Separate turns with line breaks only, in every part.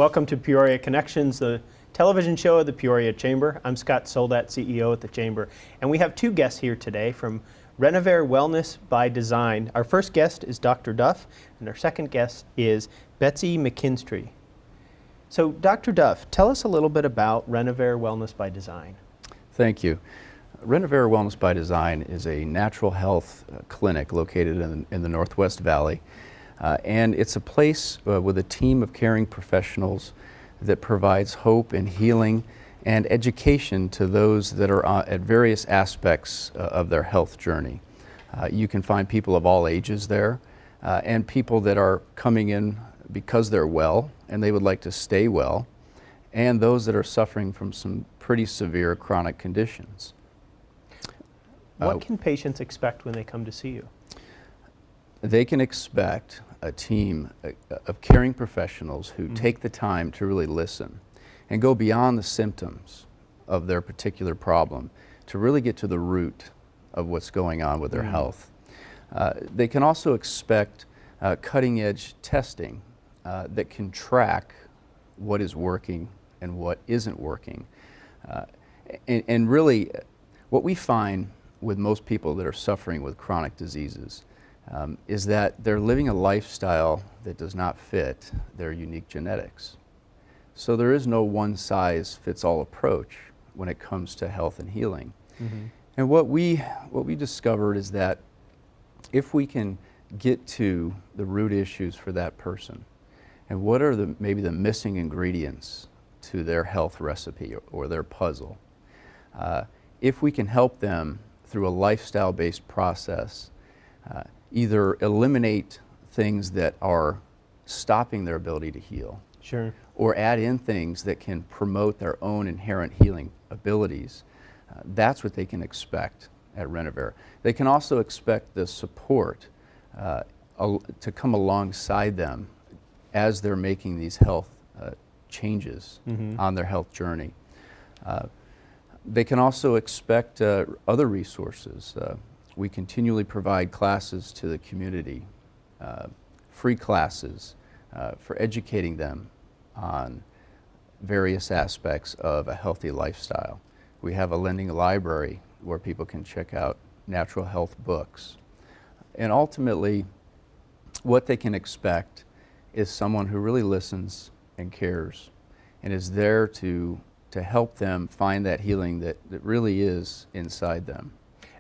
Welcome to Peoria Connections, the television show of the Peoria Chamber. I'm Scott Soldat, CEO at the Chamber, and we have two guests here today from Renovare Wellness by Design. Our first guest is Dr. Duff, and our second guest is Betsy McKinstry. So, Dr. Duff, tell us a little bit about Renovare Wellness by Design.
Thank you. Renovare Wellness by Design is a natural health clinic located in the Northwest Valley. And it's a place with a team of caring professionals that provides hope and healing and education to those that are at various aspects of their health journey. You can find people of all ages there and people that are coming in because they're well and they would like to stay well, and those that are suffering from some pretty severe chronic conditions.
What can patients expect when they come to see you?
They can expect a team of caring professionals who take the time to really listen and go beyond the symptoms of their particular problem to really get to the root of what's going on with their health. They can also expect cutting-edge testing that can track what is working and what isn't working. And really, what we find with most people that are suffering with chronic diseases is that they're living a lifestyle that does not fit their unique genetics. So there is no one-size-fits-all approach when it comes to health and healing. And what we discovered is that if we can get to the root issues for that person, and what are maybe the missing ingredients to their health recipe or their puzzle, if we can help them through a lifestyle-based process, either eliminate things that are stopping their ability to heal, or add in things that can promote their own inherent healing abilities, that's what they can expect at Renovare. They can also expect the support to come alongside them as they're making these health changes on their health journey. They can also expect other resources. We continually provide classes to the community, free classes for educating them on various aspects of a healthy lifestyle. We have a lending library where people can check out natural health books. And ultimately, what they can expect is someone who really listens and cares and is there to help them find that healing that really is inside them.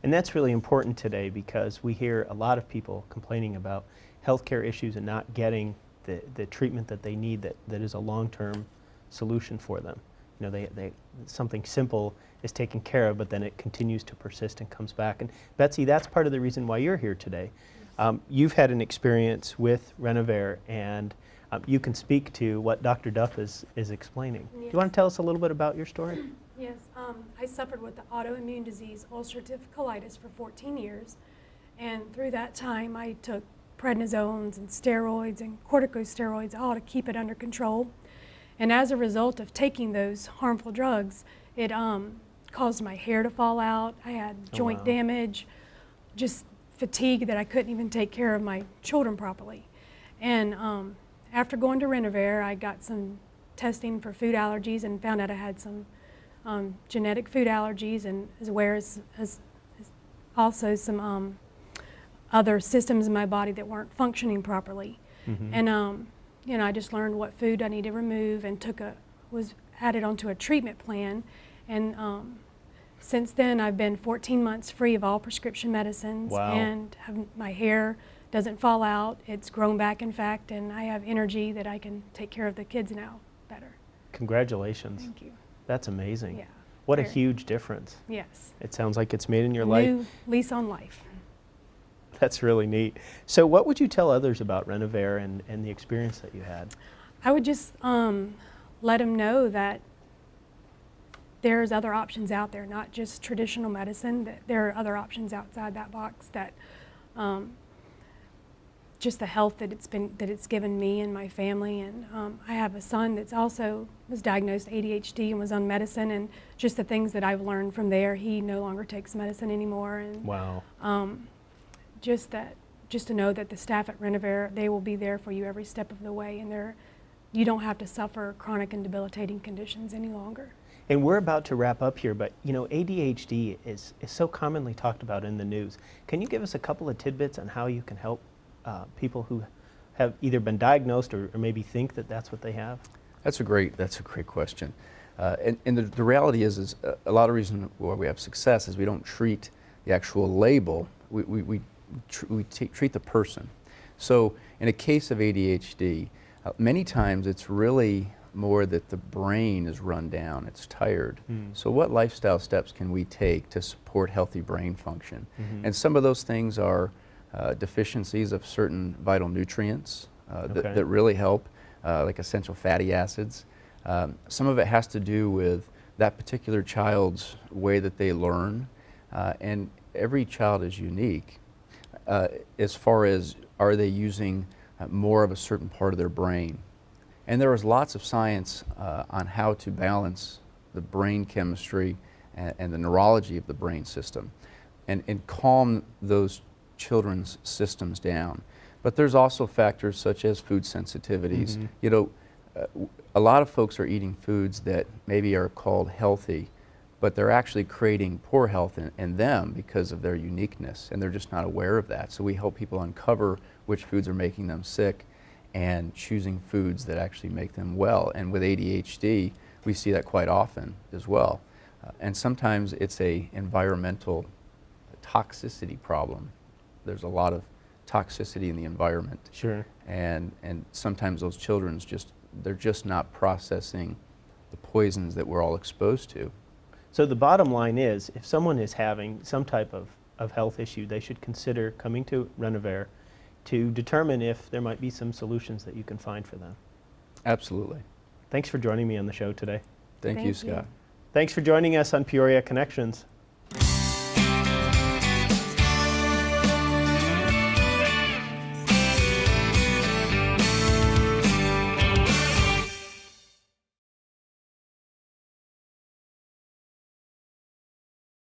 And that's really important today because we hear a lot of people complaining about healthcare issues and not getting the treatment that they need that is a long-term solution for them. You know, something simple is taken care of, but then it continues to persist and comes back. And Betsy, that's part of the reason why you're here today. You've had an experience with Renovare, and you can speak to what Dr. Duff is explaining.
Yes.
Do you want to tell us a little bit about your story?
Yes, I suffered with the autoimmune disease ulcerative colitis for 14 years, and through that time I took prednisones and steroids and corticosteroids, all to keep it under control. And as a result of taking those harmful drugs, it caused my hair to fall out. I had joint damage, just fatigue that I couldn't even take care of my children properly. And after going to Renovare, I got some testing for food allergies and found out I had some genetic food allergies, and as well as also some other systems in my body that weren't functioning properly. And you know, I just learned what food I need to remove and was added onto a treatment plan. And since then, I've been 14 months free of all prescription medicines, and my hair doesn't fall out. It's grown back, in fact, and I have energy that I can take care of the kids now better.
Congratulations.
Thank you.
That's amazing.
Yeah.
What a huge difference.
Yes.
It sounds like it's made in your life.
New lease on life.
That's really neat. So what would you tell others about Renovare and the experience that you had?
I would just let them know that there's other options out there, not just traditional medicine, that there are other options outside that box, that just the health that it's given me and my family. And I have a son that's also was diagnosed ADHD and was on medicine, and just the things that I've learned from there. He no longer takes medicine anymore. And just to know that the staff at Renovare, they will be there for you every step of the way, and you don't have to suffer chronic and debilitating conditions any longer.
And we're about to wrap up here, but you know, ADHD is so commonly talked about in the news. Can you give us a couple of tidbits on how you can help people who have either been diagnosed or maybe think that that's what they have?
That's a great question. And the reality is a lot of reason why we have success is we don't treat the actual label, we treat the person. So in a case of ADHD, many times it's really more that the brain is run down, it's tired. So what lifestyle steps can we take to support healthy brain function? And some of those things are deficiencies of certain vital nutrients that really help, like essential fatty acids. Some of it has to do with that particular child's way that they learn, and every child is unique as far as are they using more of a certain part of their brain. And there is lots of science on how to balance the brain chemistry and the neurology of the brain system and calm those children's systems down. But there's also factors such as food sensitivities. You know, a lot of folks are eating foods that maybe are called healthy, but they're actually creating poor health in them because of their uniqueness, and they're just not aware of that. So we help people uncover which foods are making them sick and choosing foods that actually make them well. And with ADHD, we see that quite often as well. And sometimes it's a environmental toxicity problem. There's a lot of toxicity in the environment.
Sure.
And sometimes those children they're just not processing the poisons that we're all exposed to.
So the bottom line is, if someone is having some type of health issue, they should consider coming to Renovare to determine if there might be some solutions that you can find for them.
Absolutely.
Thanks for joining me on the show today.
Thank you, Scott.
Thanks for joining us on Peoria Connections.